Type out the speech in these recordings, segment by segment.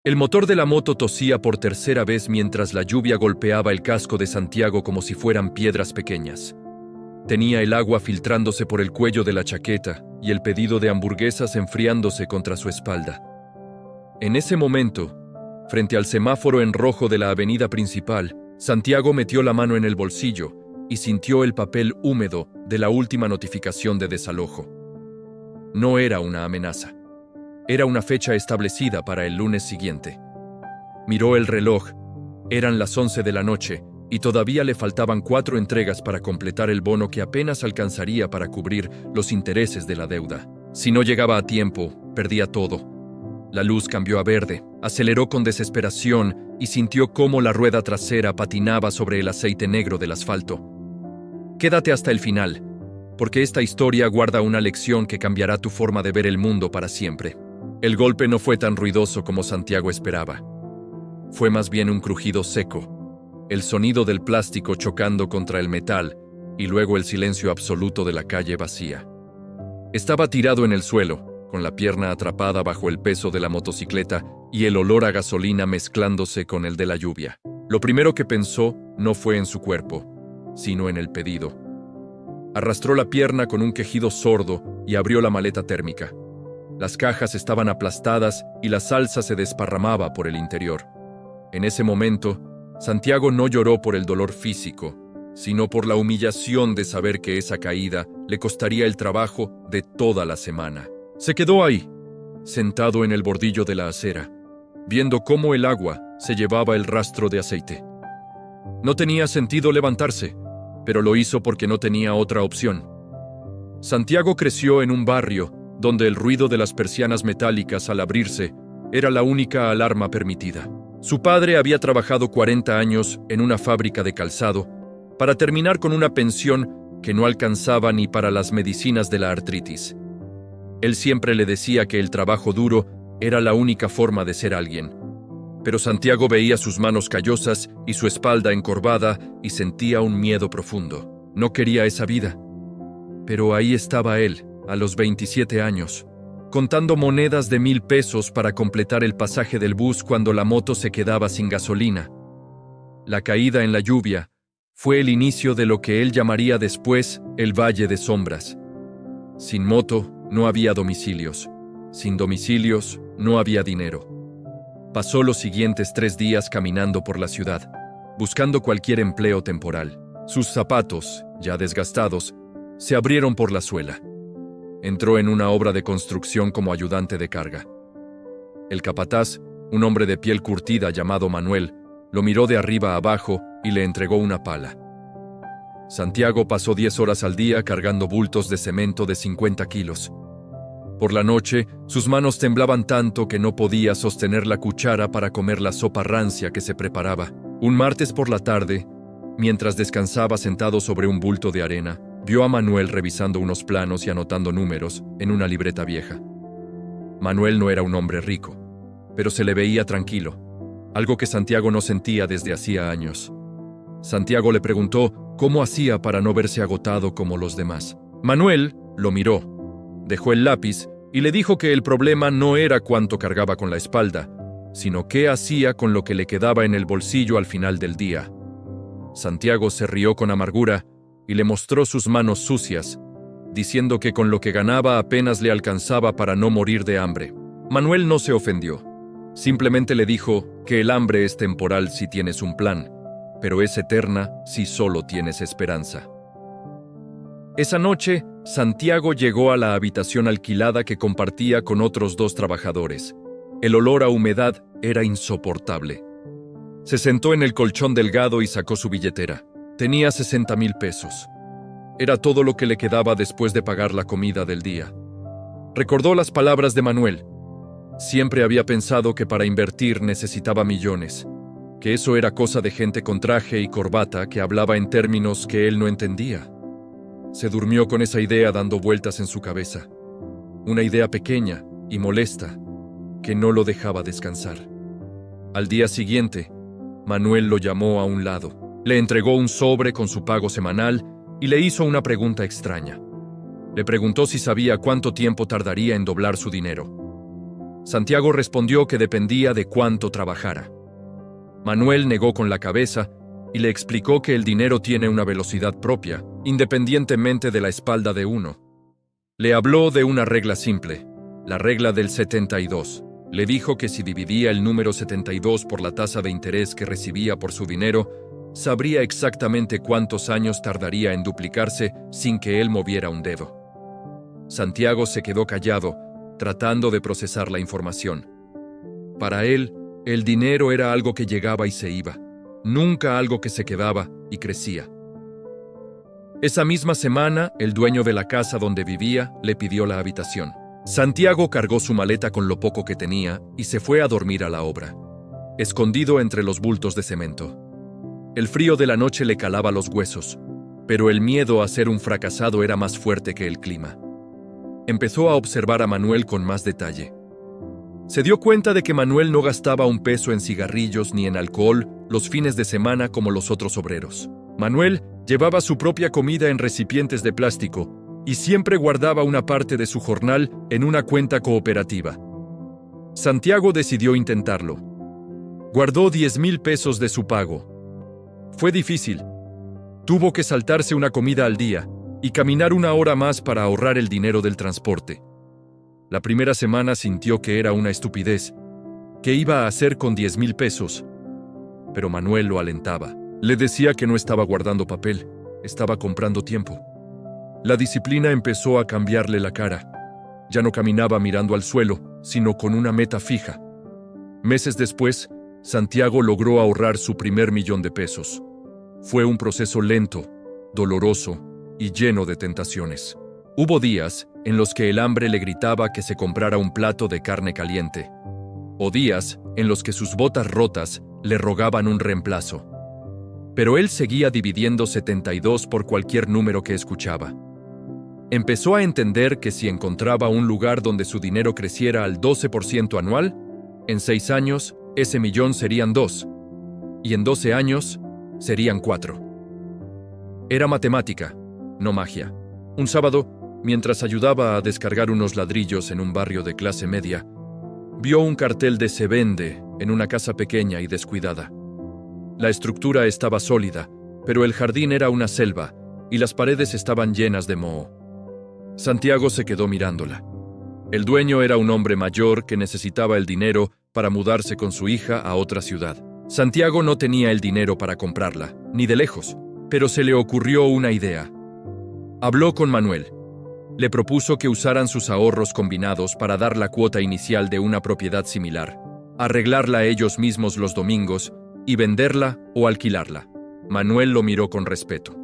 El motor de la moto tosía por tercera vez mientras la lluvia golpeaba el casco de Santiago como si fueran piedras pequeñas. Tenía el agua filtrándose por el cuello de la chaqueta y el pedido de hamburguesas enfriándose contra su espalda. En ese momento, frente al semáforo en rojo de la avenida principal, Santiago metió la mano en el bolsillo y sintió el papel húmedo de la última notificación de desalojo. No era una amenaza. Era una fecha establecida para el lunes siguiente. Miró el reloj. Eran las 11 de la noche y todavía le faltaban 4 entregas para completar el bono que apenas alcanzaría para cubrir los intereses de la deuda. Si no llegaba a tiempo, perdía todo. La luz cambió a verde, aceleró con desesperación y sintió cómo la rueda trasera patinaba sobre el aceite negro del asfalto. Quédate hasta el final, porque esta historia guarda una lección que cambiará tu forma de ver el mundo para siempre. El golpe no fue tan ruidoso como Santiago esperaba. Fue más bien un crujido seco, el sonido del plástico chocando contra el metal y luego el silencio absoluto de la calle vacía. Estaba tirado en el suelo, con la pierna atrapada bajo el peso de la motocicleta y el olor a gasolina mezclándose con el de la lluvia. Lo primero que pensó no fue en su cuerpo, sino en el pedido. Arrastró la pierna con un quejido sordo y abrió la maleta térmica. Las cajas estaban aplastadas y la salsa se desparramaba por el interior. En ese momento, Santiago no lloró por el dolor físico, sino por la humillación de saber que esa caída le costaría el trabajo de toda la semana. Se quedó ahí, sentado en el bordillo de la acera, viendo cómo el agua se llevaba el rastro de aceite. No tenía sentido levantarse, pero lo hizo porque no tenía otra opción. Santiago creció en un barrio donde el ruido de las persianas metálicas al abrirse era la única alarma permitida. Su padre había trabajado 40 años en una fábrica de calzado para terminar con una pensión que no alcanzaba ni para las medicinas de la artritis. Él siempre le decía que el trabajo duro era la única forma de ser alguien. Pero Santiago veía sus manos callosas y su espalda encorvada y sentía un miedo profundo. No quería esa vida. Pero ahí estaba él, a los 27 años, contando monedas de 1,000 pesos para completar el pasaje del bus cuando la moto se quedaba sin gasolina. La caída en la lluvia fue el inicio de lo que él llamaría después el Valle de Sombras. Sin moto no había domicilios. Sin domicilios no había dinero. Pasó los siguientes 3 días caminando por la ciudad, buscando cualquier empleo temporal. Sus zapatos, ya desgastados, se abrieron por la suela. Entró en una obra de construcción como ayudante de carga. El capataz, un hombre de piel curtida llamado Manuel, lo miró de arriba a abajo y le entregó una pala. Santiago pasó 10 horas al día cargando bultos de cemento de 50 kilos. Por la noche, sus manos temblaban tanto que no podía sostener la cuchara para comer la sopa rancia que se preparaba. Un martes por la tarde, mientras descansaba sentado sobre un bulto de arena, vio a Manuel revisando unos planos y anotando números en una libreta vieja. Manuel no era un hombre rico, pero se le veía tranquilo, algo que Santiago no sentía desde hacía años. Santiago le preguntó cómo hacía para no verse agotado como los demás. Manuel lo miró, dejó el lápiz y le dijo que el problema no era cuánto cargaba con la espalda, sino qué hacía con lo que le quedaba en el bolsillo al final del día. Santiago se rió con amargura y le mostró sus manos sucias, diciendo que con lo que ganaba apenas le alcanzaba para no morir de hambre. Manuel no se ofendió. Simplemente le dijo que el hambre es temporal si tienes un plan, pero es eterna si solo tienes esperanza. Esa noche, Santiago llegó a la habitación alquilada que compartía con otros 2 trabajadores. El olor a humedad era insoportable. Se sentó en el colchón delgado y sacó su billetera. Tenía 60,000 pesos. Era todo lo que le quedaba después de pagar la comida del día. Recordó las palabras de Manuel. Siempre había pensado que para invertir necesitaba millones, que eso era cosa de gente con traje y corbata que hablaba en términos que él no entendía. Se durmió con esa idea dando vueltas en su cabeza. Una idea pequeña y molesta que no lo dejaba descansar. Al día siguiente, Manuel lo llamó a un lado. Le entregó un sobre con su pago semanal y le hizo una pregunta extraña. Le preguntó si sabía cuánto tiempo tardaría en doblar su dinero. Santiago respondió que dependía de cuánto trabajara. Manuel negó con la cabeza y le explicó que el dinero tiene una velocidad propia, independientemente de la espalda de uno. Le habló de una regla simple, la regla del 72. Le dijo que si dividía el número 72 por la tasa de interés que recibía por su dinero, sabría exactamente cuántos años tardaría en duplicarse sin que él moviera un dedo. Santiago se quedó callado, tratando de procesar la información. Para él, el dinero era algo que llegaba y se iba, nunca algo que se quedaba y crecía. Esa misma semana, el dueño de la casa donde vivía le pidió la habitación. Santiago cargó su maleta con lo poco que tenía y se fue a dormir a la obra, escondido entre los bultos de cemento. El frío de la noche le calaba los huesos, pero el miedo a ser un fracasado era más fuerte que el clima. Empezó a observar a Manuel con más detalle. Se dio cuenta de que Manuel no gastaba un peso en cigarrillos ni en alcohol los fines de semana como los otros obreros. Manuel llevaba su propia comida en recipientes de plástico y siempre guardaba una parte de su jornal en una cuenta cooperativa. Santiago decidió intentarlo. Guardó 10,000 pesos de su pago. Fue difícil. Tuvo que saltarse una comida al día y caminar 1 hora más para ahorrar el dinero del transporte. La primera semana sintió que era una estupidez. ¿Qué iba a hacer con 10,000 pesos? Pero Manuel lo alentaba. Le decía que no estaba guardando papel, estaba comprando tiempo. La disciplina empezó a cambiarle la cara. Ya no caminaba mirando al suelo, sino con una meta fija. Meses después, Santiago logró ahorrar su primer $1,000,000. Fue un proceso lento, doloroso y lleno de tentaciones. Hubo días en los que el hambre le gritaba que se comprara un plato de carne caliente, o días en los que sus botas rotas le rogaban un reemplazo. Pero él seguía dividiendo 72 por cualquier número que escuchaba. Empezó a entender que si encontraba un lugar donde su dinero creciera al 12% anual, en 6 años ese millón serían 2, y en 12 años serían 4. Era matemática, no magia. Un sábado, mientras ayudaba a descargar unos ladrillos en un barrio de clase media, vio un cartel de "Se vende" en una casa pequeña y descuidada. La estructura estaba sólida, pero el jardín era una selva y las paredes estaban llenas de moho. Santiago se quedó mirándola. El dueño era un hombre mayor que necesitaba el dinero para mudarse con su hija a otra ciudad. Santiago no tenía el dinero para comprarla, ni de lejos, pero se le ocurrió una idea. Habló con Manuel. Le propuso que usaran sus ahorros combinados para dar la cuota inicial de una propiedad similar, arreglarla ellos mismos los domingos y venderla o alquilarla. Manuel lo miró con respeto.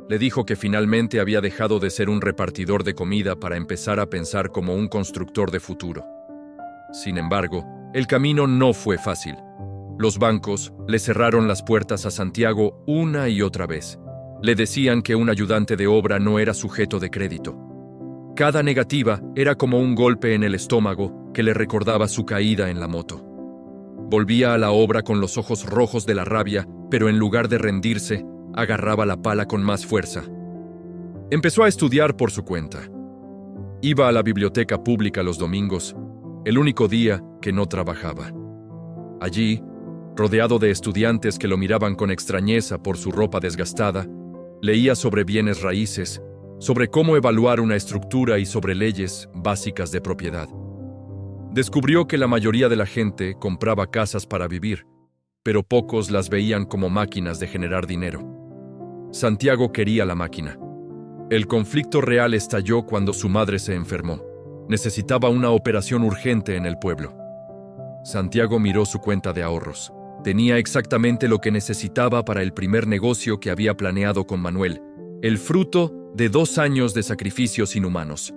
Le dijo que finalmente había dejado de ser un repartidor de comida para empezar a pensar como un constructor de futuro. Sin embargo, el camino no fue fácil. Los bancos le cerraron las puertas a Santiago una y otra vez. Le decían que un ayudante de obra no era sujeto de crédito. Cada negativa era como un golpe en el estómago que le recordaba su caída en la moto. Volvía a la obra con los ojos rojos de la rabia, pero en lugar de rendirse, agarraba la pala con más fuerza. Empezó a estudiar por su cuenta. Iba a la biblioteca pública los domingos, el único día que no trabajaba. Allí, rodeado de estudiantes que lo miraban con extrañeza por su ropa desgastada, leía sobre bienes raíces, sobre cómo evaluar una estructura y sobre leyes básicas de propiedad. Descubrió que la mayoría de la gente compraba casas para vivir, pero pocos las veían como máquinas de generar dinero. Santiago quería la máquina. El conflicto real estalló cuando su madre se enfermó. Necesitaba una operación urgente en el pueblo. Santiago miró su cuenta de ahorros. Tenía exactamente lo que necesitaba para el primer negocio que había planeado con Manuel, el fruto de 2 años de sacrificios inhumanos.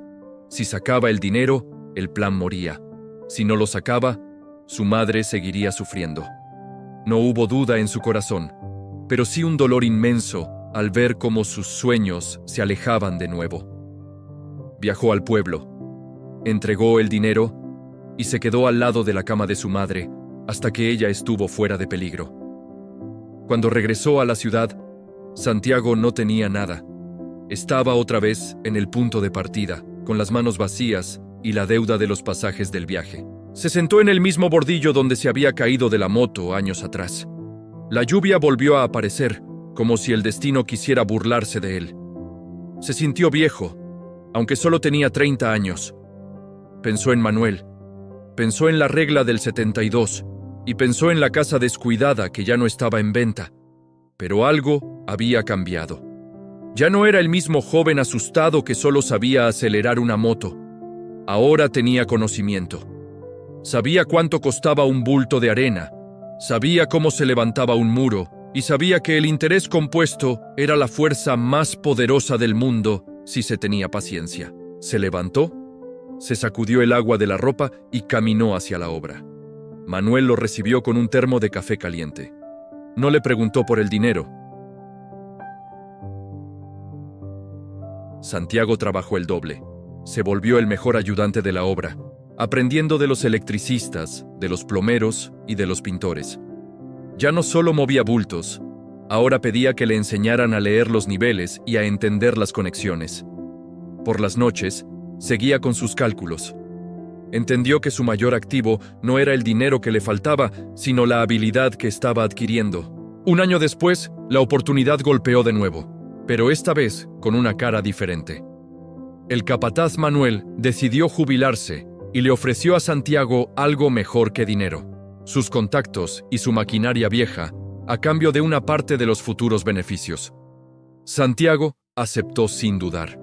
Si sacaba el dinero, el plan moría. Si no lo sacaba, su madre seguiría sufriendo. No hubo duda en su corazón, pero sí un dolor inmenso al ver cómo sus sueños se alejaban de nuevo. Viajó al pueblo, entregó el dinero y se quedó al lado de la cama de su madre hasta que ella estuvo fuera de peligro. Cuando regresó a la ciudad, Santiago no tenía nada. Estaba otra vez en el punto de partida, con las manos vacías y la deuda de los pasajes del viaje. Se sentó en el mismo bordillo donde se había caído de la moto años atrás. La lluvia volvió a aparecer, como si el destino quisiera burlarse de él. Se sintió viejo, aunque solo tenía 30 años. Pensó en Manuel, pensó en la regla del 72 y pensó en la casa descuidada que ya no estaba en venta. Pero algo había cambiado. Ya no era el mismo joven asustado que solo sabía acelerar una moto. Ahora tenía conocimiento. Sabía cuánto costaba un bulto de arena, sabía cómo se levantaba un muro y sabía que el interés compuesto era la fuerza más poderosa del mundo si se tenía paciencia. Se levantó, se sacudió el agua de la ropa y caminó hacia la obra. Manuel lo recibió con un termo de café caliente. No le preguntó por el dinero. Santiago trabajó el doble. Se volvió el mejor ayudante de la obra, aprendiendo de los electricistas, de los plomeros y de los pintores. Ya no solo movía bultos, ahora pedía que le enseñaran a leer los niveles y a entender las conexiones. Por las noches, seguía con sus cálculos. Entendió que su mayor activo no era el dinero que le faltaba, sino la habilidad que estaba adquiriendo. Un año después, la oportunidad golpeó de nuevo, pero esta vez con una cara diferente. El capataz Manuel decidió jubilarse y le ofreció a Santiago algo mejor que dinero: sus contactos y su maquinaria vieja, a cambio de una parte de los futuros beneficios. Santiago aceptó sin dudar.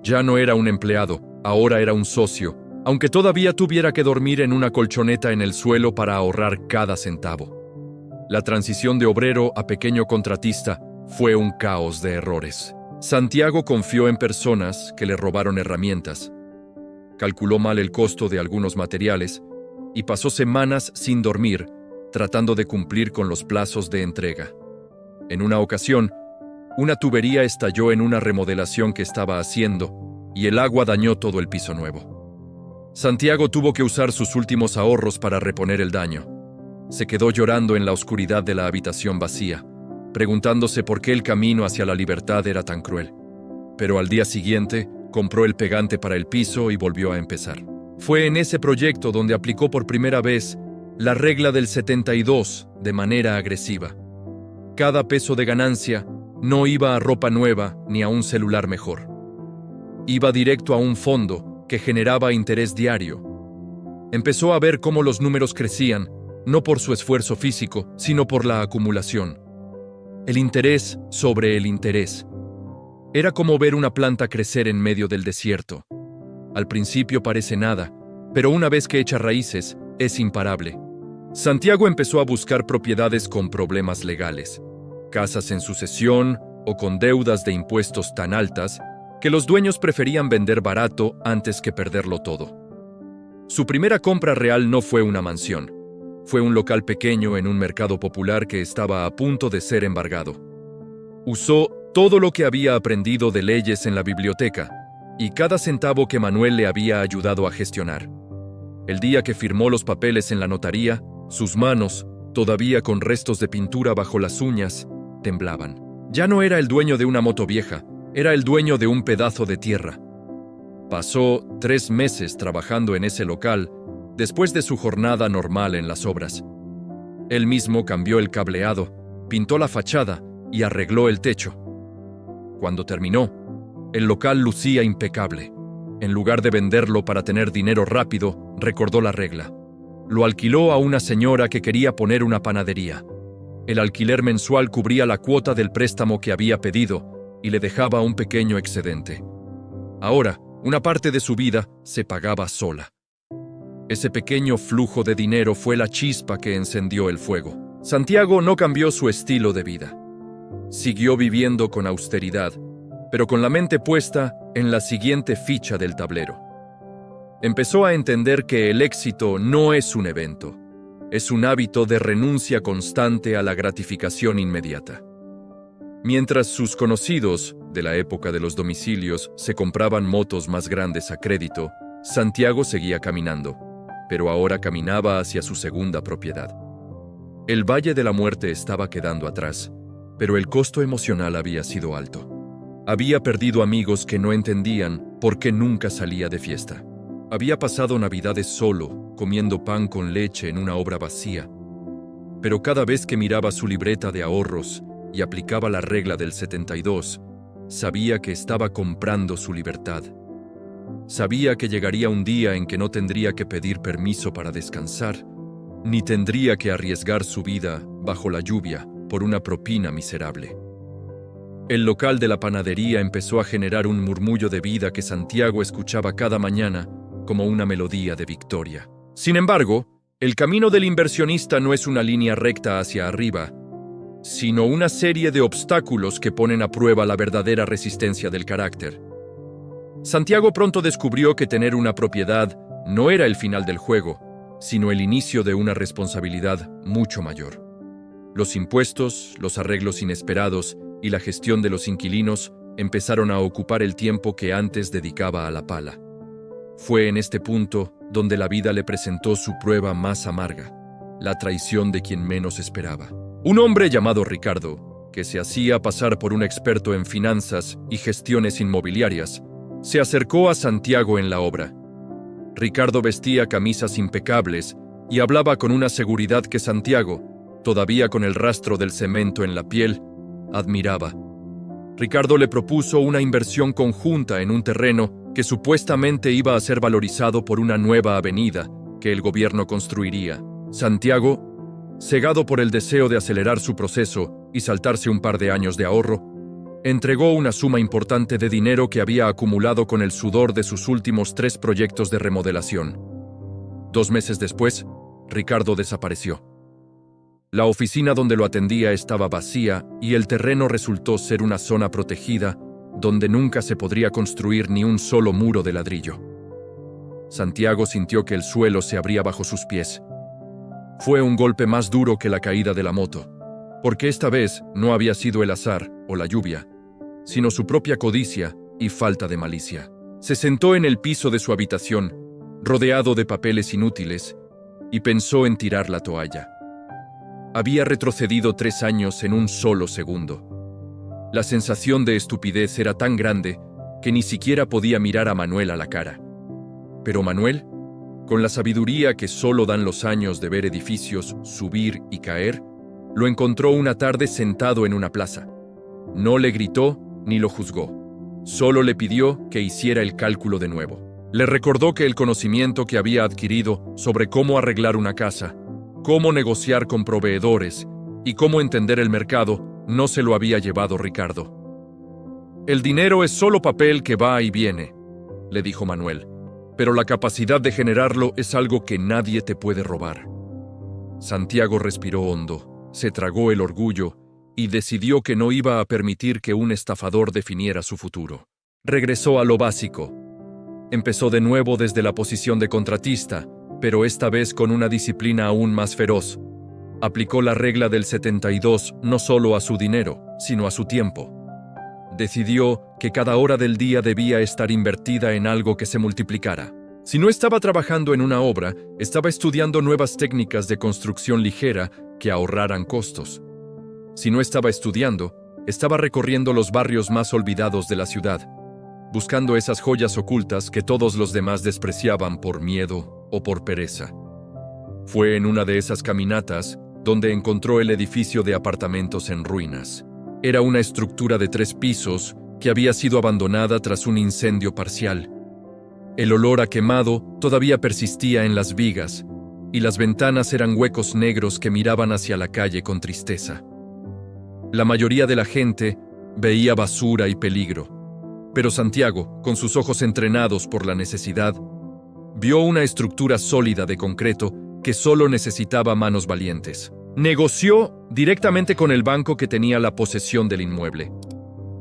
Ya no era un empleado, ahora era un socio, aunque todavía tuviera que dormir en una colchoneta en el suelo para ahorrar cada centavo. La transición de obrero a pequeño contratista fue un caos de errores. Santiago confió en personas que le robaron herramientas, calculó mal el costo de algunos materiales y pasó semanas sin dormir tratando de cumplir con los plazos de entrega. En una ocasión, una tubería estalló en una remodelación que estaba haciendo y el agua dañó todo el piso nuevo. Santiago tuvo que usar sus últimos ahorros para reponer el daño. Se quedó llorando en la oscuridad de la habitación vacía, preguntándose por qué el camino hacia la libertad era tan cruel. Pero al día siguiente, compró el pegante para el piso y volvió a empezar. Fue en ese proyecto donde aplicó por primera vez la regla del 72 de manera agresiva. Cada peso de ganancia no iba a ropa nueva ni a un celular mejor. Iba directo a un fondo que generaba interés diario. Empezó a ver cómo los números crecían, no por su esfuerzo físico, sino por la acumulación. El interés sobre el interés. Era como ver una planta crecer en medio del desierto. Al principio parece nada, pero una vez que echa raíces, es imparable. Santiago empezó a buscar propiedades con problemas legales, casas en sucesión o con deudas de impuestos tan altas que los dueños preferían vender barato antes que perderlo todo. Su primera compra real no fue una mansión, fue un local pequeño en un mercado popular que estaba a punto de ser embargado. Usó todo lo que había aprendido de leyes en la biblioteca y cada centavo que Manuel le había ayudado a gestionar. El día que firmó los papeles en la notaría, sus manos, todavía con restos de pintura bajo las uñas, temblaban. Ya no era el dueño de una moto vieja, era el dueño de un pedazo de tierra. Pasó 3 meses trabajando en ese local después de su jornada normal en las obras. Él mismo cambió el cableado, pintó la fachada y arregló el techo. Cuando terminó, el local lucía impecable. En lugar de venderlo para tener dinero rápido, recordó la regla. Lo alquiló a una señora que quería poner una panadería. El alquiler mensual cubría la cuota del préstamo que había pedido y le dejaba un pequeño excedente. Ahora, una parte de su vida se pagaba sola. Ese pequeño flujo de dinero fue la chispa que encendió el fuego. Santiago no cambió su estilo de vida. Siguió viviendo con austeridad, pero con la mente puesta en la siguiente ficha del tablero. Empezó a entender que el éxito no es un evento, es un hábito de renuncia constante a la gratificación inmediata. Mientras sus conocidos, de la época de los domicilios, se compraban motos más grandes a crédito, Santiago seguía caminando, pero ahora caminaba hacia su segunda propiedad. El Valle de la Muerte estaba quedando atrás, pero el costo emocional había sido alto. Había perdido amigos que no entendían por qué nunca salía de fiesta. Había pasado Navidades solo, comiendo pan con leche en una obra vacía. Pero cada vez que miraba su libreta de ahorros y aplicaba la regla del 72, sabía que estaba comprando su libertad. Sabía que llegaría un día en que no tendría que pedir permiso para descansar, ni tendría que arriesgar su vida bajo la lluvia por una propina miserable. El local de la panadería empezó a generar un murmullo de vida que Santiago escuchaba cada mañana como una melodía de victoria. Sin embargo, el camino del inversionista no es una línea recta hacia arriba, sino una serie de obstáculos que ponen a prueba la verdadera resistencia del carácter. Santiago pronto descubrió que tener una propiedad no era el final del juego, sino el inicio de una responsabilidad mucho mayor. Los impuestos, los arreglos inesperados y la gestión de los inquilinos empezaron a ocupar el tiempo que antes dedicaba a la pala. Fue en este punto donde la vida le presentó su prueba más amarga, la traición de quien menos esperaba. Un hombre llamado Ricardo, que se hacía pasar por un experto en finanzas y gestiones inmobiliarias, se acercó a Santiago en la obra. Ricardo vestía camisas impecables y hablaba con una seguridad que Santiago, todavía con el rastro del cemento en la piel, admiraba. Ricardo le propuso una inversión conjunta en un terreno que supuestamente iba a ser valorizado por una nueva avenida que el gobierno construiría. Santiago, cegado por el deseo de acelerar su proceso y saltarse un par de años de ahorro, entregó una suma importante de dinero que había acumulado con el sudor de sus últimos 3 proyectos de remodelación. 2 meses después, Ricardo desapareció. La oficina donde lo atendía estaba vacía y el terreno resultó ser una zona protegida donde nunca se podría construir ni un solo muro de ladrillo. Santiago sintió que el suelo se abría bajo sus pies. Fue un golpe más duro que la caída de la moto, porque esta vez no había sido el azar o la lluvia, sino su propia codicia y falta de malicia. Se sentó en el piso de su habitación, rodeado de papeles inútiles, y pensó en tirar la toalla. Había retrocedido 3 años en un solo segundo. La sensación de estupidez era tan grande que ni siquiera podía mirar a Manuel a la cara. Pero Manuel, con la sabiduría que solo dan los años de ver edificios subir y caer, lo encontró una tarde sentado en una plaza. No le gritó ni lo juzgó. Solo le pidió que hiciera el cálculo de nuevo. Le recordó que el conocimiento que había adquirido sobre cómo arreglar una casa, cómo negociar con proveedores y cómo entender el mercado no se lo había llevado Ricardo. El dinero es solo papel que va y viene, le dijo Manuel, pero la capacidad de generarlo es algo que nadie te puede robar. Santiago respiró hondo, se tragó el orgullo y decidió que no iba a permitir que un estafador definiera su futuro. Regresó a lo básico. Empezó de nuevo desde la posición de contratista, pero esta vez con una disciplina aún más feroz. Aplicó la regla del 72 no solo a su dinero, sino a su tiempo. Decidió que cada hora del día debía estar invertida en algo que se multiplicara. Si no estaba trabajando en una obra, estaba estudiando nuevas técnicas de construcción ligera que ahorraran costos. Si no estaba estudiando, estaba recorriendo los barrios más olvidados de la ciudad, buscando esas joyas ocultas que todos los demás despreciaban por miedo o por pereza. Fue en una de esas caminatas donde encontró el edificio de apartamentos en ruinas. Era una estructura de 3 pisos que había sido abandonada tras un incendio parcial. El olor a quemado todavía persistía en las vigas, y las ventanas eran huecos negros que miraban hacia la calle con tristeza. La mayoría de la gente veía basura y peligro, pero Santiago, con sus ojos entrenados por la necesidad, vio una estructura sólida de concreto que solo necesitaba manos valientes. Negoció directamente con el banco que tenía la posesión del inmueble.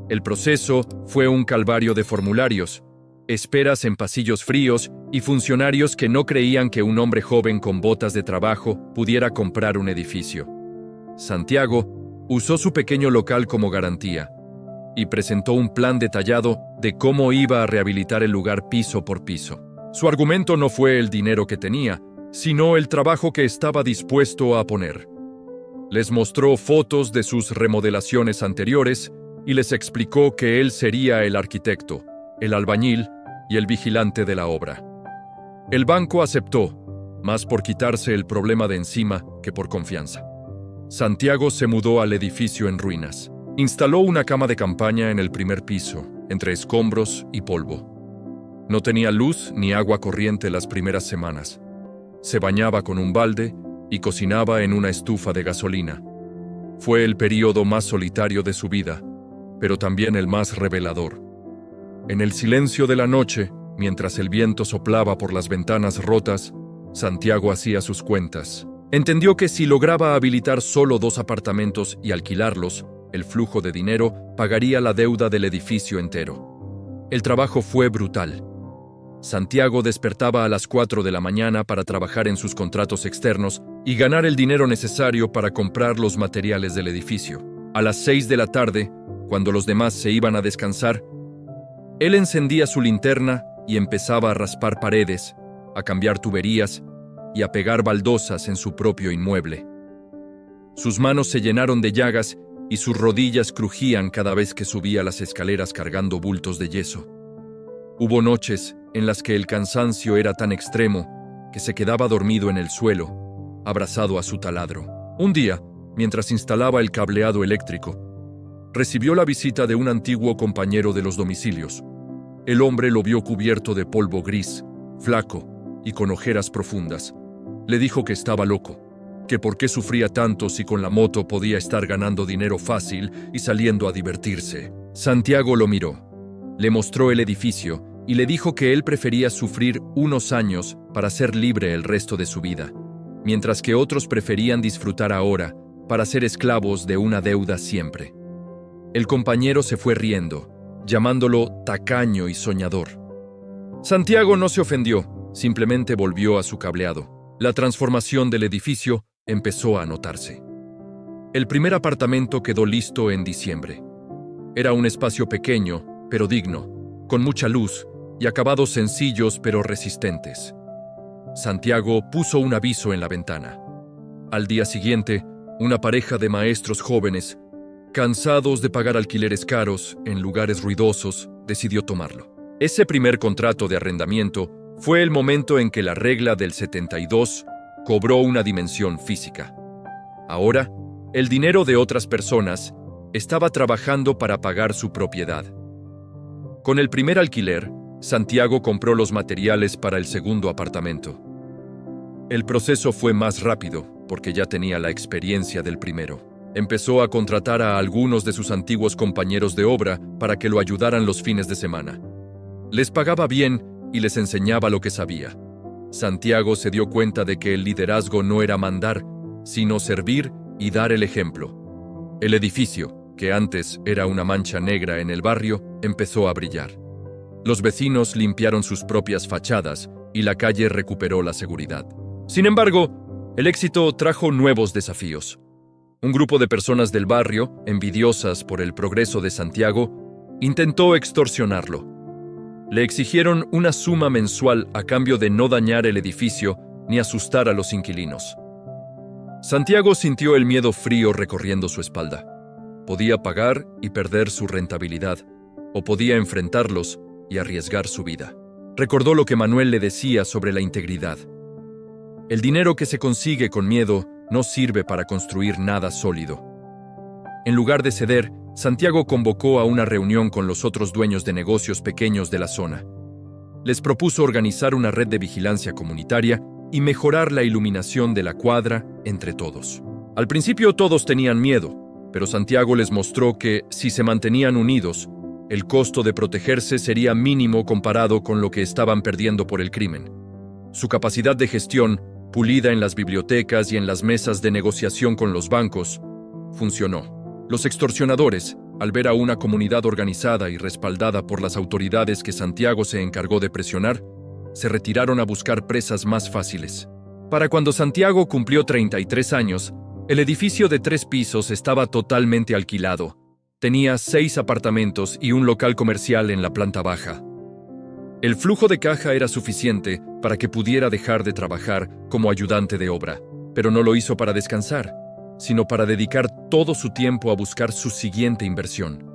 El proceso fue un calvario de formularios, esperas en pasillos fríos y funcionarios que no creían que un hombre joven con botas de trabajo pudiera comprar un edificio. Santiago usó su pequeño local como garantía y presentó un plan detallado de cómo iba a rehabilitar el lugar piso por piso. Su argumento no fue el dinero que tenía, sino el trabajo que estaba dispuesto a poner. Les mostró fotos de sus remodelaciones anteriores y les explicó que él sería el arquitecto, el albañil y el vigilante de la obra. El banco aceptó, más por quitarse el problema de encima que por confianza. Santiago se mudó al edificio en ruinas. Instaló una cama de campaña en el primer piso, entre escombros y polvo. No tenía luz ni agua corriente las primeras semanas. Se bañaba con un balde y cocinaba en una estufa de gasolina. Fue el período más solitario de su vida, pero también el más revelador. En el silencio de la noche, mientras el viento soplaba por las ventanas rotas, Santiago hacía sus cuentas. Entendió que si lograba habilitar solo 2 apartamentos y alquilarlos, el flujo de dinero pagaría la deuda del edificio entero. El trabajo fue brutal. Santiago despertaba a las 4 de la mañana para trabajar en sus contratos externos y ganar el dinero necesario para comprar los materiales del edificio. A las 6 de la tarde, cuando los demás se iban a descansar, él encendía su linterna y empezaba a raspar paredes, a cambiar tuberías y a pegar baldosas en su propio inmueble. Sus manos se llenaron de llagas y sus rodillas crujían cada vez que subía las escaleras cargando bultos de yeso. Hubo noches en las que el cansancio era tan extremo que se quedaba dormido en el suelo, abrazado a su taladro. Un día, mientras instalaba el cableado eléctrico, recibió la visita de un antiguo compañero de los domicilios. El hombre lo vio cubierto de polvo gris, flaco y con ojeras profundas. Le dijo que estaba loco, que por qué sufría tanto si con la moto podía estar ganando dinero fácil y saliendo a divertirse. Santiago lo miró, le mostró el edificio y le dijo que él prefería sufrir unos años para ser libre el resto de su vida, mientras que otros preferían disfrutar ahora para ser esclavos de una deuda siempre. El compañero se fue riendo, llamándolo tacaño y soñador. Santiago no se ofendió, simplemente volvió a su cableado. La transformación del edificio empezó a notarse. El primer apartamento quedó listo en diciembre. Era un espacio pequeño, pero digno, con mucha luz y acabados sencillos pero resistentes. Santiago puso un aviso en la ventana. Al día siguiente, una pareja de maestros jóvenes, cansados de pagar alquileres caros en lugares ruidosos, decidió tomarlo. Ese primer contrato de arrendamiento fue el momento en que la regla del 72 cobró una dimensión física. Ahora, el dinero de otras personas estaba trabajando para pagar su propiedad. Con el primer alquiler, Santiago compró los materiales para el segundo apartamento. El proceso fue más rápido porque ya tenía la experiencia del primero. Empezó a contratar a algunos de sus antiguos compañeros de obra para que lo ayudaran los fines de semana. Les pagaba bien y les enseñaba lo que sabía. Santiago se dio cuenta de que el liderazgo no era mandar, sino servir y dar el ejemplo. El edificio, que antes era una mancha negra en el barrio, empezó a brillar. Los vecinos limpiaron sus propias fachadas y la calle recuperó la seguridad. Sin embargo, el éxito trajo nuevos desafíos. Un grupo de personas del barrio, envidiosas por el progreso de Santiago, intentó extorsionarlo. Le exigieron una suma mensual a cambio de no dañar el edificio ni asustar a los inquilinos. Santiago sintió el miedo frío recorriendo su espalda. Podía pagar y perder su rentabilidad, o podía enfrentarlos y arriesgar su vida. Recordó lo que Manuel le decía sobre la integridad. El dinero que se consigue con miedo no sirve para construir nada sólido. En lugar de ceder, Santiago convocó a una reunión con los otros dueños de negocios pequeños de la zona. Les propuso organizar una red de vigilancia comunitaria y mejorar la iluminación de la cuadra entre todos. Al principio todos tenían miedo, pero Santiago les mostró que, si se mantenían unidos, el costo de protegerse sería mínimo comparado con lo que estaban perdiendo por el crimen. Su capacidad de gestión, pulida en las bibliotecas y en las mesas de negociación con los bancos, funcionó. Los extorsionadores, al ver a una comunidad organizada y respaldada por las autoridades que Santiago se encargó de presionar, se retiraron a buscar presas más fáciles. Para cuando Santiago cumplió 33 años, el edificio de 3 pisos estaba totalmente alquilado. Tenía 6 apartamentos y un local comercial en la planta baja. El flujo de caja era suficiente para que pudiera dejar de trabajar como ayudante de obra, pero no lo hizo para descansar, sino para dedicar todo su tiempo a buscar su siguiente inversión.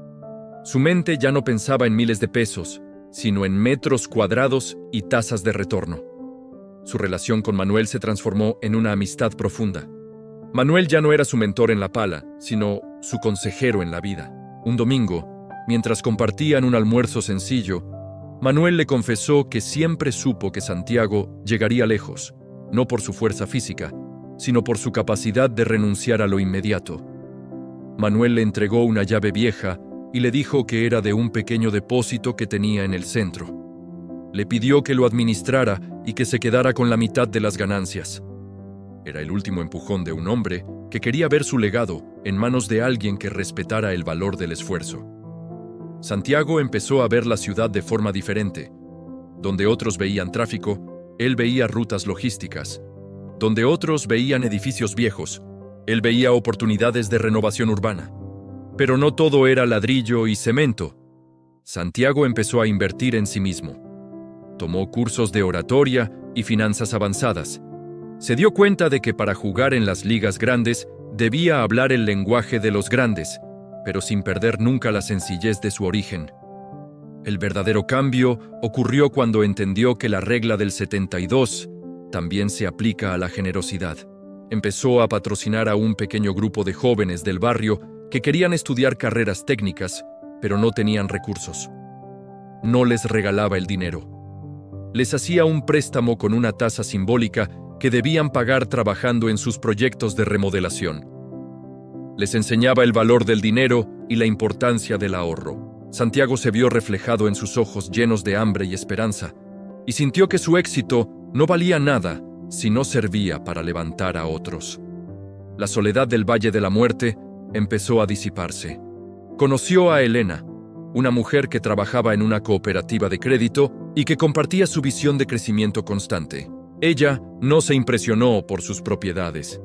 Su mente ya no pensaba en miles de pesos, sino en metros cuadrados y tasas de retorno. Su relación con Manuel se transformó en una amistad profunda. Manuel ya no era su mentor en la pala, sino su consejero en la vida. Un domingo, mientras compartían un almuerzo sencillo, Manuel le confesó que siempre supo que Santiago llegaría lejos, no por su fuerza física, sino por su capacidad de renunciar a lo inmediato. Manuel le entregó una llave vieja y le dijo que era de un pequeño depósito que tenía en el centro. Le pidió que lo administrara y que se quedara con la mitad de las ganancias. Era el último empujón de un hombre que quería ver su legado en manos de alguien que respetara el valor del esfuerzo. Santiago empezó a ver la ciudad de forma diferente. Donde otros veían tráfico, él veía rutas logísticas. Donde otros veían edificios viejos, él veía oportunidades de renovación urbana. Pero no todo era ladrillo y cemento. Santiago empezó a invertir en sí mismo. Tomó cursos de oratoria y finanzas avanzadas. Se dio cuenta de que para jugar en las ligas grandes debía hablar el lenguaje de los grandes, pero sin perder nunca la sencillez de su origen. El verdadero cambio ocurrió cuando entendió que la regla del 72 también se aplica a la generosidad. Empezó a patrocinar a un pequeño grupo de jóvenes del barrio que querían estudiar carreras técnicas, pero no tenían recursos. No les regalaba el dinero. Les hacía un préstamo con una tasa simbólica que debían pagar trabajando en sus proyectos de remodelación. Les enseñaba el valor del dinero y la importancia del ahorro. Santiago se vio reflejado en sus ojos llenos de hambre y esperanza, y sintió que su éxito no valía nada si no servía para levantar a otros. La soledad del Valle de la Muerte empezó a disiparse. Conoció a Elena, una mujer que trabajaba en una cooperativa de crédito y que compartía su visión de crecimiento constante. Ella no se impresionó por sus propiedades,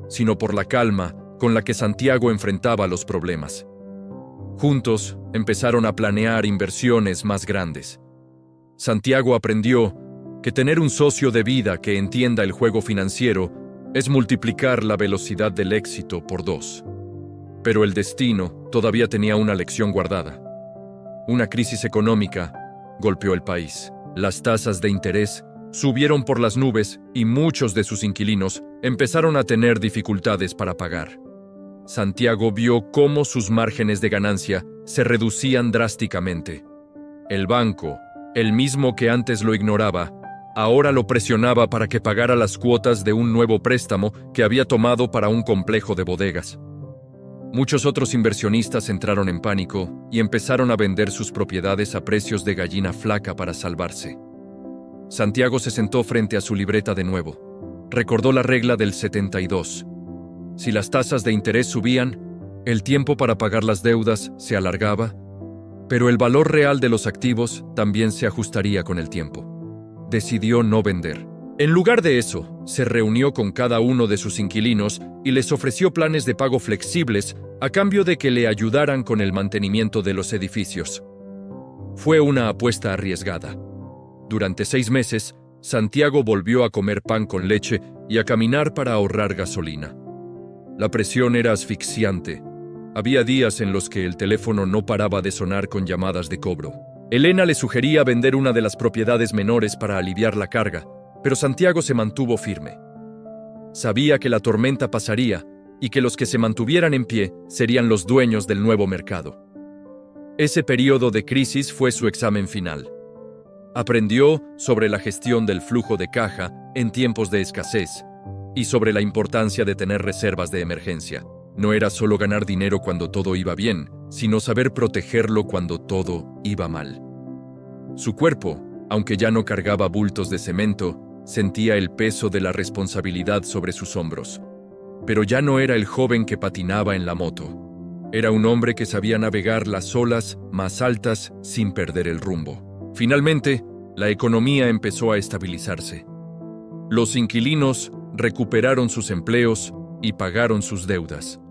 sino por la calma con la que Santiago enfrentaba los problemas. Juntos empezaron a planear inversiones más grandes. Santiago aprendió que tener un socio de vida que entienda el juego financiero es multiplicar la velocidad del éxito por 2. Pero el destino todavía tenía una lección guardada. Una crisis económica golpeó el país. Las tasas de interés subieron por las nubes y muchos de sus inquilinos empezaron a tener dificultades para pagar. Santiago vio cómo sus márgenes de ganancia se reducían drásticamente. El banco, el mismo que antes lo ignoraba, ahora lo presionaba para que pagara las cuotas de un nuevo préstamo que había tomado para un complejo de bodegas. Muchos otros inversionistas entraron en pánico y empezaron a vender sus propiedades a precios de gallina flaca para salvarse. Santiago se sentó frente a su libreta de nuevo. Recordó la regla del 72. Si las tasas de interés subían, el tiempo para pagar las deudas se alargaba, pero el valor real de los activos también se ajustaría con el tiempo. Decidió no vender. En lugar de eso, se reunió con cada uno de sus inquilinos y les ofreció planes de pago flexibles a cambio de que le ayudaran con el mantenimiento de los edificios. Fue una apuesta arriesgada. Durante 6 meses, Santiago volvió a comer pan con leche y a caminar para ahorrar gasolina. La presión era asfixiante. Había días en los que el teléfono no paraba de sonar con llamadas de cobro. Elena le sugería vender una de las propiedades menores para aliviar la carga, pero Santiago se mantuvo firme. Sabía que la tormenta pasaría y que los que se mantuvieran en pie serían los dueños del nuevo mercado. Ese periodo de crisis fue su examen final. Aprendió sobre la gestión del flujo de caja en tiempos de escasez y sobre la importancia de tener reservas de emergencia. No era solo ganar dinero cuando todo iba bien, sino saber protegerlo cuando todo iba mal. Su cuerpo, aunque ya no cargaba bultos de cemento, sentía el peso de la responsabilidad sobre sus hombros. Pero ya no era el joven que patinaba en la moto. Era un hombre que sabía navegar las olas más altas sin perder el rumbo. Finalmente, la economía empezó a estabilizarse. Los inquilinos recuperaron sus empleos y pagaron sus deudas.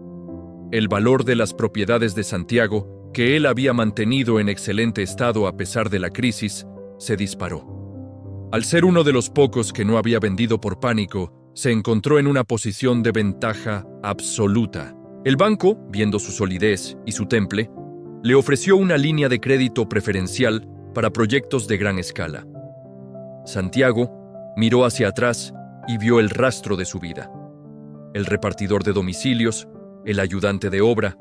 El valor de las propiedades de Santiago, que él había mantenido en excelente estado a pesar de la crisis, se disparó. Al ser uno de los pocos que no había vendido por pánico, se encontró en una posición de ventaja absoluta. El banco, viendo su solidez y su temple, le ofreció una línea de crédito preferencial para proyectos de gran escala. Santiago Miró hacia atrás y vio el rastro de su vida. El repartidor de domicilios, el ayudante de obra,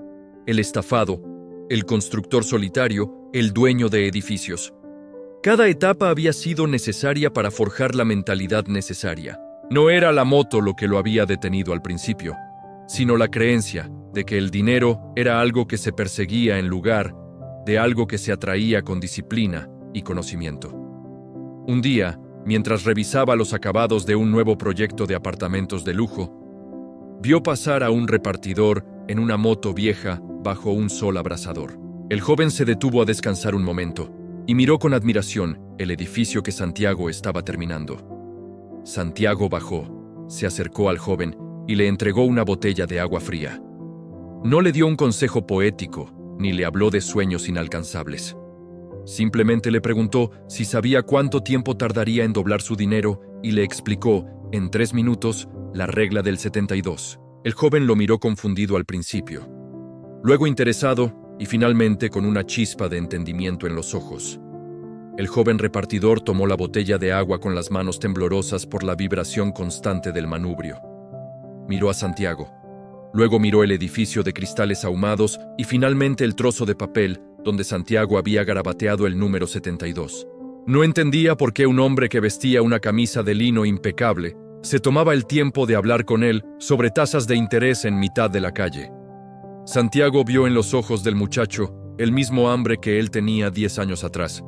el estafado, el constructor solitario, el dueño de edificios. Cada etapa había sido necesaria para forjar la mentalidad necesaria. No era la moto lo que lo había detenido al principio, sino la creencia de que el dinero era algo que se perseguía en lugar de algo que se atraía con disciplina y conocimiento. Un día, mientras revisaba los acabados de un nuevo proyecto de apartamentos de lujo, vio pasar a un repartidor en una moto vieja bajo un sol abrasador. El joven se detuvo a descansar un momento y miró con admiración el edificio que Santiago estaba terminando. Santiago bajó, se acercó al joven y le entregó una botella de agua fría. No le dio un consejo poético, ni le habló de sueños inalcanzables. Simplemente le preguntó si sabía cuánto tiempo tardaría en doblar su dinero y le explicó, en 3 minutos, la regla del 72. El joven lo miró confundido al principio, luego interesado y finalmente con una chispa de entendimiento en los ojos. El joven repartidor tomó la botella de agua con las manos temblorosas por la vibración constante del manubrio. Miró a Santiago. Luego miró el edificio de cristales ahumados y finalmente el trozo de papel donde Santiago había garabateado el número 72. No entendía por qué un hombre que vestía una camisa de lino impecable se tomaba el tiempo de hablar con él sobre tasas de interés en mitad de la calle. Santiago vio en los ojos del muchacho el mismo hambre que él tenía 10 años atrás,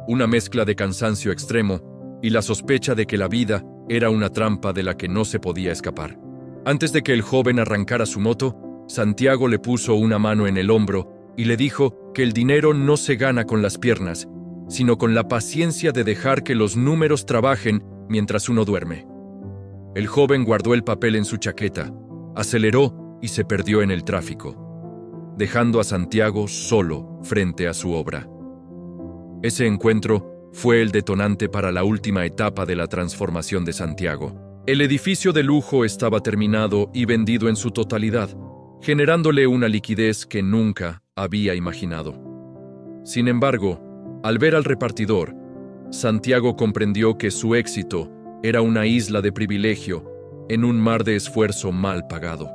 una mezcla de cansancio extremo y la sospecha de que la vida era una trampa de la que no se podía escapar. Antes de que el joven arrancara su moto, Santiago le puso una mano en el hombro y le dijo que el dinero no se gana con las piernas, sino con la paciencia de dejar que los números trabajen mientras uno duerme. El joven guardó el papel en su chaqueta, aceleró y se perdió en el tráfico, dejando a Santiago solo frente a su obra. Ese encuentro fue el detonante para la última etapa de la transformación de Santiago. El edificio de lujo estaba terminado y vendido en su totalidad, generándole una liquidez que nunca había imaginado. Sin embargo, al ver al repartidor, Santiago comprendió que su éxito era una isla de privilegio en un mar de esfuerzo mal pagado.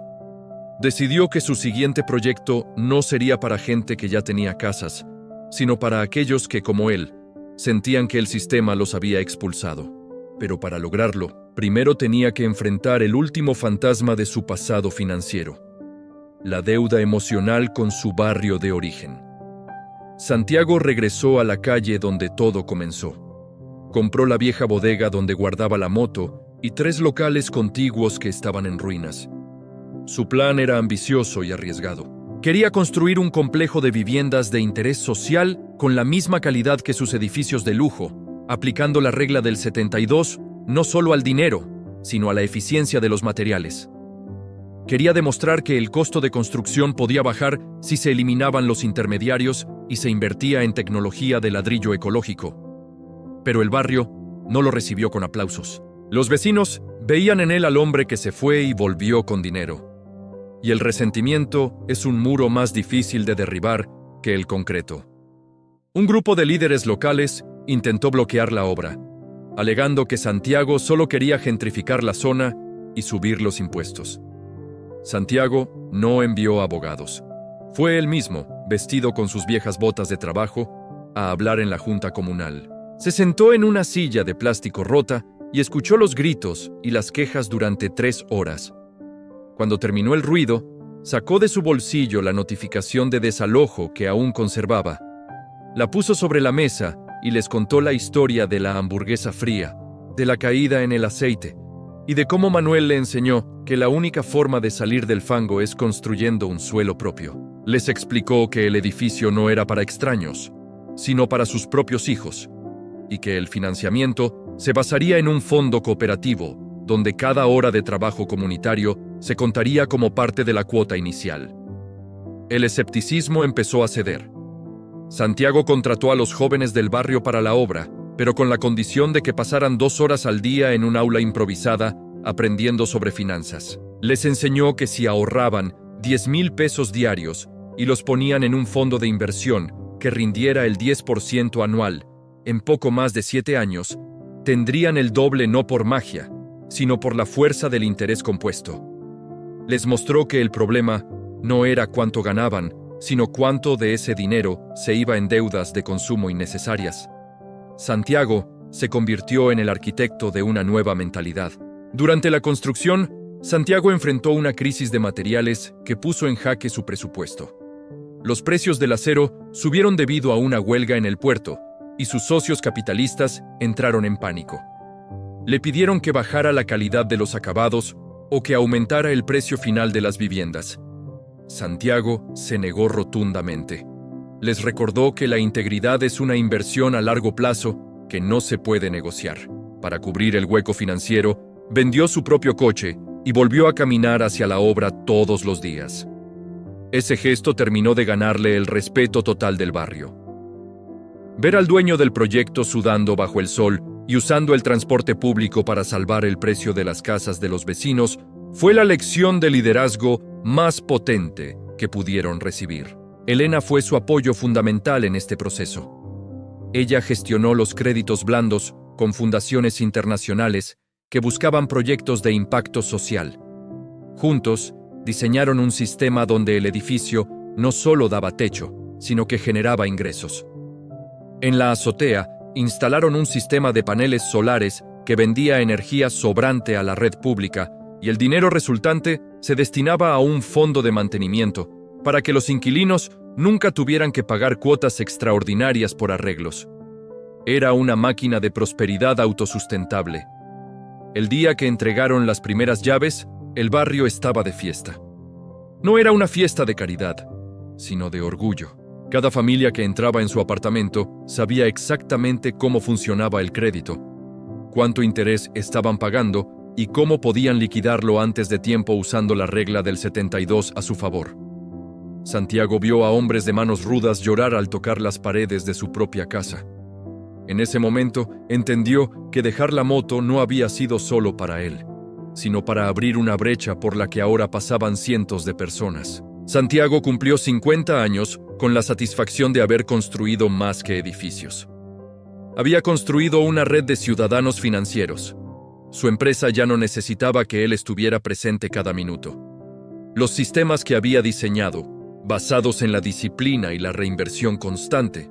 Decidió que su siguiente proyecto no sería para gente que ya tenía casas, sino para aquellos que, como él, sentían que el sistema los había expulsado. Pero para lograrlo, primero tenía que enfrentar el último fantasma de su pasado financiero: la deuda emocional con su barrio de origen. Santiago regresó a la calle donde todo comenzó. Compró la vieja bodega donde guardaba la moto y 3 locales contiguos que estaban en ruinas. Su plan era ambicioso y arriesgado. Quería construir un complejo de viviendas de interés social con la misma calidad que sus edificios de lujo, aplicando la regla del 72 no solo al dinero, sino a la eficiencia de los materiales. Quería demostrar que el costo de construcción podía bajar si se eliminaban los intermediarios y se invertía en tecnología de ladrillo ecológico. Pero el barrio no lo recibió con aplausos. Los vecinos veían en él al hombre que se fue y volvió con dinero. Y el resentimiento es un muro más difícil de derribar que el concreto. Un grupo de líderes locales intentó bloquear la obra, alegando que Santiago solo quería gentrificar la zona y subir los impuestos. Santiago no envió abogados. Fue él mismo, vestido con sus viejas botas de trabajo, a hablar en la junta comunal. Se sentó en una silla de plástico rota y escuchó los gritos y las quejas durante 3 horas. Cuando terminó el ruido, sacó de su bolsillo la notificación de desalojo que aún conservaba. La puso sobre la mesa y les contó la historia de la hamburguesa fría, de la caída en el aceite y de cómo Manuel le enseñó que la única forma de salir del fango es construyendo un suelo propio. Les explicó que el edificio no era para extraños, sino para sus propios hijos, y que el financiamiento se basaría en un fondo cooperativo, donde cada hora de trabajo comunitario se contaría como parte de la cuota inicial. El escepticismo empezó a ceder. Santiago contrató a los jóvenes del barrio para la obra, pero con la condición de que pasaran 2 horas al día en un aula improvisada aprendiendo sobre finanzas. Les enseñó que si ahorraban 10,000 pesos diarios y los ponían en un fondo de inversión que rindiera el 10% anual, en poco más de 7 años, tendrían el doble no por magia, sino por la fuerza del interés compuesto. Les mostró que el problema no era cuánto ganaban, sino cuánto de ese dinero se iba en deudas de consumo innecesarias. Santiago se convirtió en el arquitecto de una nueva mentalidad. Durante la construcción, Santiago enfrentó una crisis de materiales que puso en jaque su presupuesto. Los precios del acero subieron debido a una huelga en el puerto, y sus socios capitalistas entraron en pánico. Le pidieron que bajara la calidad de los acabados o que aumentara el precio final de las viviendas. Santiago se negó rotundamente. Les recordó que la integridad es una inversión a largo plazo que no se puede negociar. Para cubrir el hueco financiero, vendió su propio coche y volvió a caminar hacia la obra todos los días. Ese gesto terminó de ganarle el respeto total del barrio. Ver al dueño del proyecto sudando bajo el sol y usando el transporte público para salvar el precio de las casas de los vecinos fue la lección de liderazgo más potente que pudieron recibir. Elena fue su apoyo fundamental en este proceso. Ella gestionó los créditos blandos con fundaciones internacionales que buscaban proyectos de impacto social. Juntos, diseñaron un sistema donde el edificio no solo daba techo, sino que generaba ingresos. En la azotea, instalaron un sistema de paneles solares que vendía energía sobrante a la red pública y el dinero resultante se destinaba a un fondo de mantenimiento para que los inquilinos nunca tuvieran que pagar cuotas extraordinarias por arreglos. Era una máquina de prosperidad autosustentable. El día que entregaron las primeras llaves, el barrio estaba de fiesta. No era una fiesta de caridad, sino de orgullo. Cada familia que entraba en su apartamento sabía exactamente cómo funcionaba el crédito, cuánto interés estaban pagando y cómo podían liquidarlo antes de tiempo usando la regla del 72 a su favor. Santiago vio a hombres de manos rudas llorar al tocar las paredes de su propia casa. En ese momento entendió que dejar la moto no había sido solo para él, sino para abrir una brecha por la que ahora pasaban cientos de personas. Santiago cumplió 50 años con la satisfacción de haber construido más que edificios. Había construido una red de ciudadanos financieros. Su empresa ya no necesitaba que él estuviera presente cada minuto. Los sistemas que había diseñado, basados en la disciplina y la reinversión constante,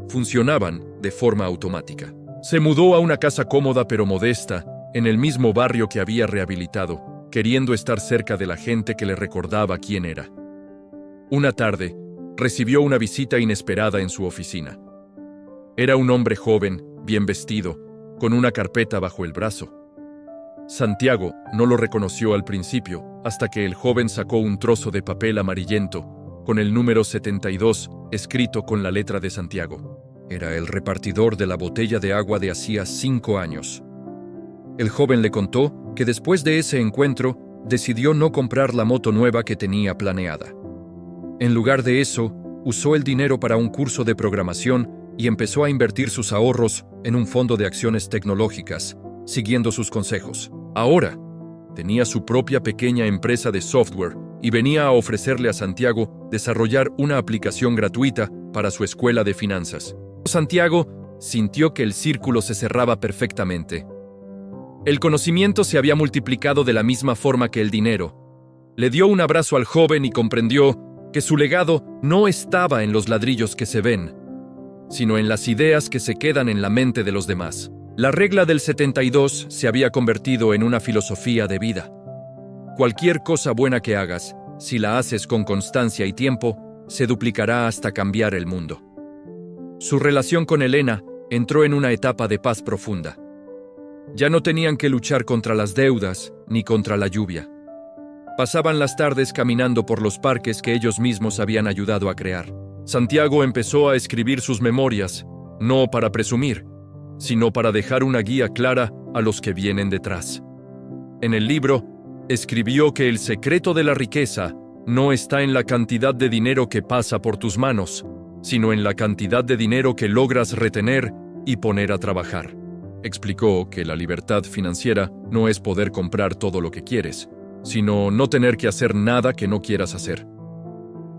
funcionaban de forma automática. Se mudó a una casa cómoda pero modesta, en el mismo barrio que había rehabilitado, queriendo estar cerca de la gente que le recordaba quién era. Una tarde, recibió una visita inesperada en su oficina. Era un hombre joven, bien vestido, con una carpeta bajo el brazo. Santiago no lo reconoció al principio, hasta que el joven sacó un trozo de papel amarillento, con el número 72, escrito con la letra de Santiago. Era el repartidor de la botella de agua de hacía 5 años. El joven le contó que después de ese encuentro, decidió no comprar la moto nueva que tenía planeada. En lugar de eso, usó el dinero para un curso de programación y empezó a invertir sus ahorros en un fondo de acciones tecnológicas, siguiendo sus consejos. Ahora, tenía su propia pequeña empresa de software y venía a ofrecerle a Santiago desarrollar una aplicación gratuita para su escuela de finanzas. Santiago sintió que el círculo se cerraba perfectamente. El conocimiento se había multiplicado de la misma forma que el dinero. Le dio un abrazo al joven y comprendió que su legado no estaba en los ladrillos que se ven, sino en las ideas que se quedan en la mente de los demás. La regla del 72 se había convertido en una filosofía de vida. Cualquier cosa buena que hagas, si la haces con constancia y tiempo, se duplicará hasta cambiar el mundo. Su relación con Elena entró en una etapa de paz profunda. Ya no tenían que luchar contra las deudas ni contra la lluvia. Pasaban las tardes caminando por los parques que ellos mismos habían ayudado a crear. Santiago empezó a escribir sus memorias, no para presumir, sino para dejar una guía clara a los que vienen detrás. En el libro, escribió que el secreto de la riqueza no está en la cantidad de dinero que pasa por tus manos, sino en la cantidad de dinero que logras retener y poner a trabajar. Explicó que la libertad financiera no es poder comprar todo lo que quieres, sino no tener que hacer nada que no quieras hacer.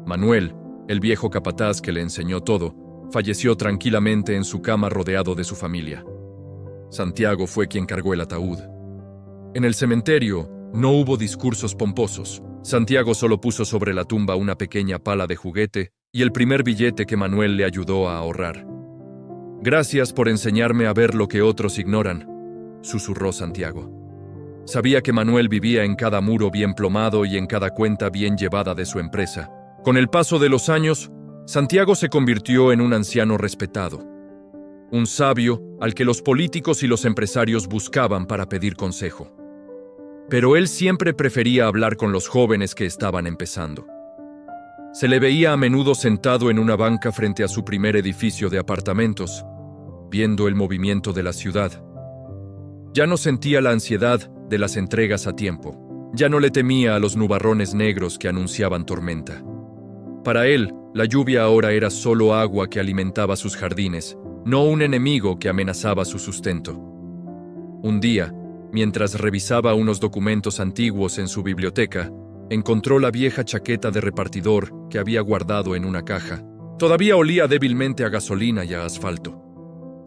Manuel, el viejo capataz que le enseñó todo, falleció tranquilamente en su cama rodeado de su familia. Santiago fue quien cargó el ataúd. En el cementerio no hubo discursos pomposos. Santiago solo puso sobre la tumba una pequeña pala de juguete y el primer billete que Manuel le ayudó a ahorrar. «Gracias por enseñarme a ver lo que otros ignoran», susurró Santiago. Sabía que Manuel vivía en cada muro bien plomado y en cada cuenta bien llevada de su empresa. Con el paso de los años, Santiago se convirtió en un anciano respetado, un sabio al que los políticos y los empresarios buscaban para pedir consejo. Pero él siempre prefería hablar con los jóvenes que estaban empezando. Se le veía a menudo sentado en una banca frente a su primer edificio de apartamentos, viendo el movimiento de la ciudad. Ya no sentía la ansiedad de las entregas a tiempo. Ya no le temía a los nubarrones negros que anunciaban tormenta. Para él, la lluvia ahora era solo agua que alimentaba sus jardines, no un enemigo que amenazaba su sustento. Un día, mientras revisaba unos documentos antiguos en su biblioteca, encontró la vieja chaqueta de repartidor que había guardado en una caja. Todavía olía débilmente a gasolina y a asfalto.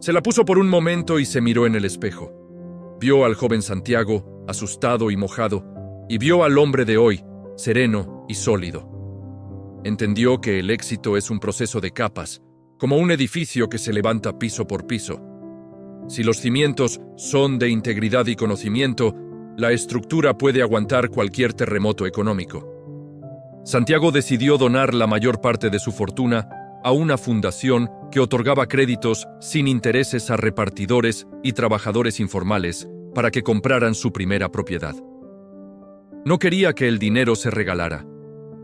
Se la puso por un momento y se miró en el espejo. Vio al joven Santiago, asustado y mojado, y vio al hombre de hoy, sereno y sólido. Entendió que el éxito es un proceso de capas, como un edificio que se levanta piso por piso. Si los cimientos son de integridad y conocimiento, la estructura puede aguantar cualquier terremoto económico. Santiago decidió donar la mayor parte de su fortuna a una fundación que otorgaba créditos sin intereses a repartidores y trabajadores informales para que compraran su primera propiedad. No quería que el dinero se regalara.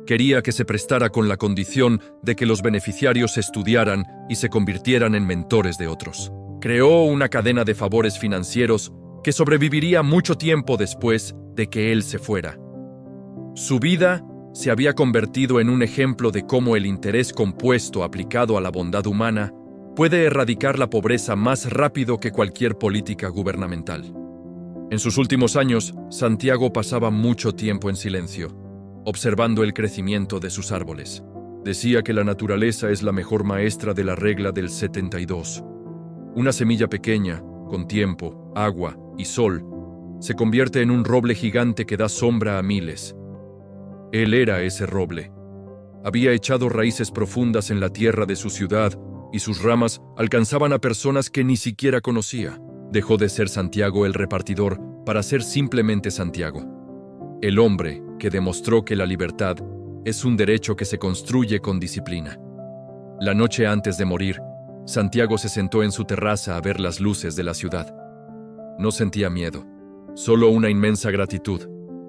Quería que se prestara con la condición de que los beneficiarios estudiaran y se convirtieran en mentores de otros. Creó una cadena de favores financieros que sobreviviría mucho tiempo después de que él se fuera. Su vida se había convertido en un ejemplo de cómo el interés compuesto aplicado a la bondad humana puede erradicar la pobreza más rápido que cualquier política gubernamental. En sus últimos años, Santiago pasaba mucho tiempo en silencio, observando el crecimiento de sus árboles. Decía que la naturaleza es la mejor maestra de la regla del 72. Una semilla pequeña, con tiempo, agua y sol, se convierte en un roble gigante que da sombra a miles. Él era ese roble. Había echado raíces profundas en la tierra de su ciudad y sus ramas alcanzaban a personas que ni siquiera conocía. Dejó de ser Santiago el repartidor para ser simplemente Santiago, el hombre que demostró que la libertad es un derecho que se construye con disciplina. La noche antes de morir, Santiago se sentó en su terraza a ver las luces de la ciudad. No sentía miedo, solo una inmensa gratitud.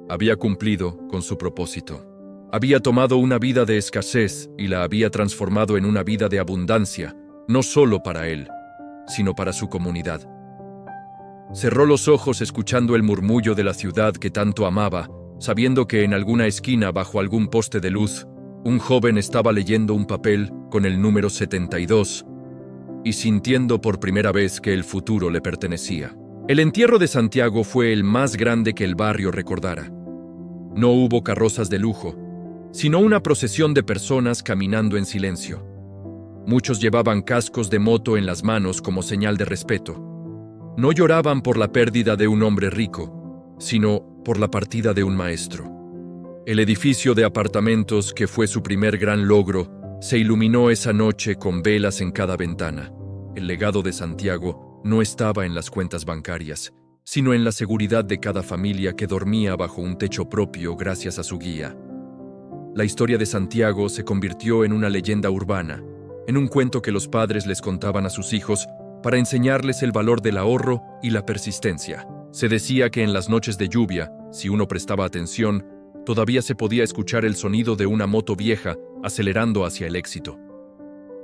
Había cumplido con su propósito. Había tomado una vida de escasez y la había transformado en una vida de abundancia, no solo para él, sino para su comunidad. Cerró los ojos escuchando el murmullo de la ciudad que tanto amaba, sabiendo que en alguna esquina bajo algún poste de luz, un joven estaba leyendo un papel con el número 72 y sintiendo por primera vez que el futuro le pertenecía. El entierro de Santiago fue el más grande que el barrio recordara. No hubo carrozas de lujo, sino una procesión de personas caminando en silencio. Muchos llevaban cascos de moto en las manos como señal de respeto. No lloraban por la pérdida de un hombre rico, sino por la partida de un maestro. El edificio de apartamentos, que fue su primer gran logro, se iluminó esa noche con velas en cada ventana. El legado de Santiago no estaba en las cuentas bancarias, sino en la seguridad de cada familia que dormía bajo un techo propio gracias a su guía. La historia de Santiago se convirtió en una leyenda urbana, en un cuento que los padres les contaban a sus hijos para enseñarles el valor del ahorro y la persistencia. Se decía que en las noches de lluvia, si uno prestaba atención, todavía se podía escuchar el sonido de una moto vieja acelerando hacia el éxito.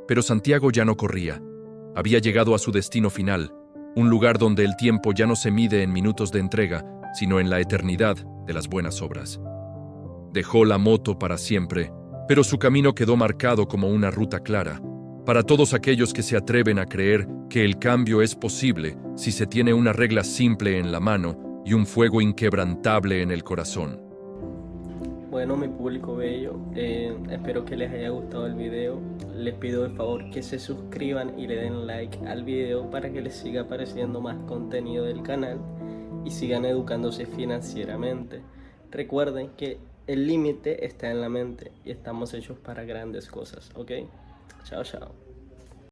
Pero Santiago ya no corría. Había llegado a su destino final, un lugar donde el tiempo ya no se mide en minutos de entrega, sino en la eternidad de las buenas obras. Dejó la moto para siempre, pero su camino quedó marcado como una ruta clara, para todos aquellos que se atreven a creer que el cambio es posible si se tiene una regla simple en la mano y un fuego inquebrantable en el corazón. Bueno, mi público bello, espero que les haya gustado el video. Les pido de favor que se suscriban y le den like al video para que les siga apareciendo más contenido del canal y sigan educándose financieramente. Recuerden que el límite está en la mente y estamos hechos para grandes cosas, ¿ok? Chao, chao.